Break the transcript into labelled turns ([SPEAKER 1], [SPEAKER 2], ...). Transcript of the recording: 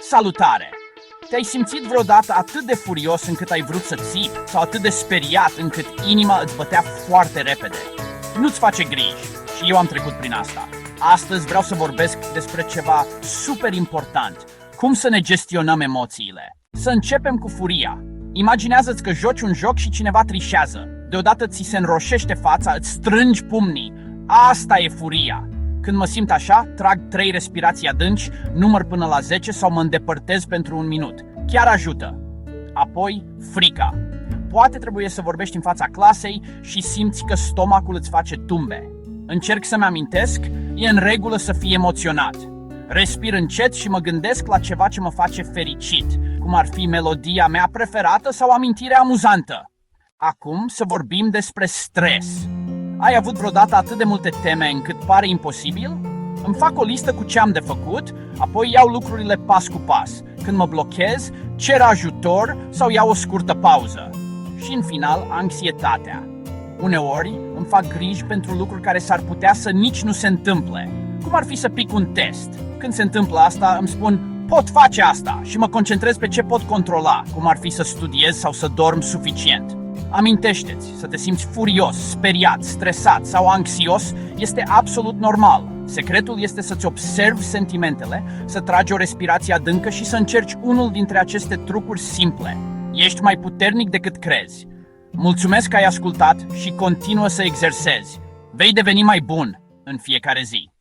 [SPEAKER 1] Salutare! Te-ai simțit vreodată atât de furios încât ai vrut să ții? Sau atât de speriat încât inima îți bătea foarte repede? Nu-ți face griji, și eu am trecut prin asta. Astăzi vreau să vorbesc despre ceva super important. Cum să ne gestionăm emoțiile. Să începem cu furia. Imaginează-ți că joci un joc și cineva trișează. Deodată ți se înroșește fața, îți strângi pumnii. Asta e furia. Când mă simt așa, trag 3 respirații adânci, număr până la 10 sau mă îndepărtez pentru 1 minut. Chiar ajută. Apoi, frica. Poate trebuie să vorbești în fața clasei și simți că stomacul îți face tumbe. Încerc să-mi amintesc, e în regulă să fii emoționat. Respir încet și mă gândesc la ceva ce mă face fericit, cum ar fi melodia mea preferată sau amintirea amuzantă. Acum să vorbim despre stres. Ai avut vreodată atât de multe teme încât pare imposibil? Îmi fac o listă cu ce am de făcut, apoi iau lucrurile pas cu pas. Când mă blochez, cer ajutor sau iau o scurtă pauză. Și în final, anxietatea. Uneori îmi fac griji pentru lucruri care s-ar putea să nici nu se întâmple. Cum ar fi să pic un test? Când se întâmplă asta, îmi spun, pot face asta și mă concentrez pe ce pot controla, cum ar fi să studiez sau să dorm suficient. Amintește-ți, să te simți furios, speriat, stresat sau anxios este absolut normal. Secretul este să-ți observi sentimentele, să tragi o respirație adâncă și să încerci unul dintre aceste trucuri simple. Ești mai puternic decât crezi. Mulțumesc că ai ascultat și continuă să exersezi. Vei deveni mai bun în fiecare zi.